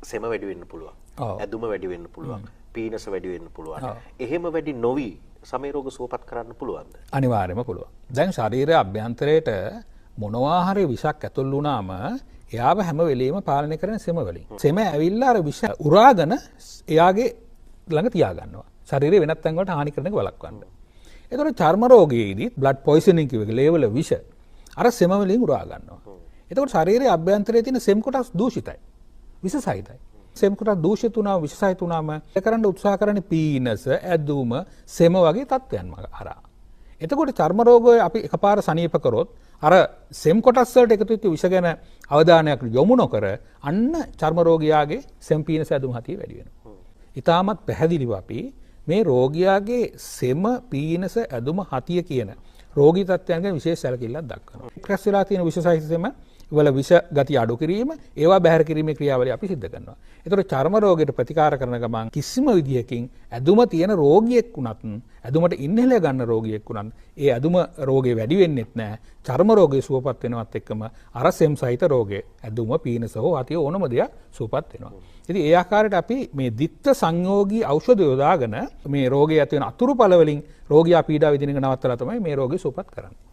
සෙම වැඩි වෙන්න පුළුවන්. ඇදුම වැඩි වෙන්න පුළුවන්. පීනස වැඩි වෙන්න පුළුවන්. එහෙම වැඩි නොවි සමේ රෝග සුවපත් කරන්න පුළුවන්ද? අනිවාර්යයෙන්ම පුළුවන්. දැන් ශරීරයේ අභ්‍යන්තරයට මොනවා හරි විෂක් ඇතුල් වුණාම එයාව හැම වෙලෙම පාලනය කරන සෙම වලින්. සෙම ඇවිල්ලා අර විෂ උරාගෙන එයාගේ ළඟ තියාගන්නවා. ශරීරයේ වෙනත් තැන් වලට හානි කරන එක වළක්වන්න. ඒතකොට චර්ම රෝගයේදී බ්ලඩ් පොයිසනින් කියවගේ ලේවල විෂ අර සෙම වලින් උරා ගන්නවා. එතකොට ශරීරයේ අභ්‍යන්තරයේ තියෙන සෙම් කොටස් දූෂිතයි. විෂසහිතයි. සෙම් කොටස් දූෂිත වුණා විෂසහිත වුණාම ඒ කරන්න උත්සාහ කරන්නේ පීනස, ඇදුම, සෙම වගේ තත්ත්වයන් හරහා. එතකොට චර්ම රෝගය අපි එකපාර සනීප කරොත් අර සෙම් කොටස් වලට එකතු වෙච්ච විෂ ගැන අවධානයක් යොමු නොකර අන්න චර්ම රෝගියාගේ සෙම් පීනස ඇදුම හතිය වැඩි වෙනවා. ඊටමත් පැහැදිලිව අපි මේ රෝගියාගේ සෙම පීනස ඇදුම හතිය කියන රෝගී තත්ත්වයන් ගැන විශේෂ සැලකිල්ලක් දක්වනවා. ක්‍රැස් වෙලා තියෙන විෂසහිත සෙම වල විෂ ගතිය අඩු කිරීම, ඒවා බැහැර කිරීමේ ක්‍රියාවලිය අපි සිදු කරනවා. ඒතකොට චර්ම රෝගයට ප්‍රතිකාර කරන ගමන් කිසිම විදියකින් ඇදුම තියෙන රෝගියෙක් වුණත්, ඇදුමට ඉන්හෙලර් ගන්න රෝගියෙක් වුණත්, ඒ ඇදුම රෝගේ වැඩි වෙන්නෙත් නැහැ. චර්ම රෝගේ සුවපත් වෙනවත් එක්කම අර සෙම් සහිත රෝගේ, ඇදුම, පීනස හෝ අතිය ඕනම දෙයක් සුවපත් වෙනවා. ඉතින් ඒ ආකාරයට අපි මේ දිත්ත සංයෝගී ඖෂධ යොදාගෙන මේ රෝගය ඇති වෙන අතුරු ඵල වලින් රෝගියා පීඩා විඳින එක නවත්තලා තමයි මේ රෝගය සුවපත් කරන්නේ.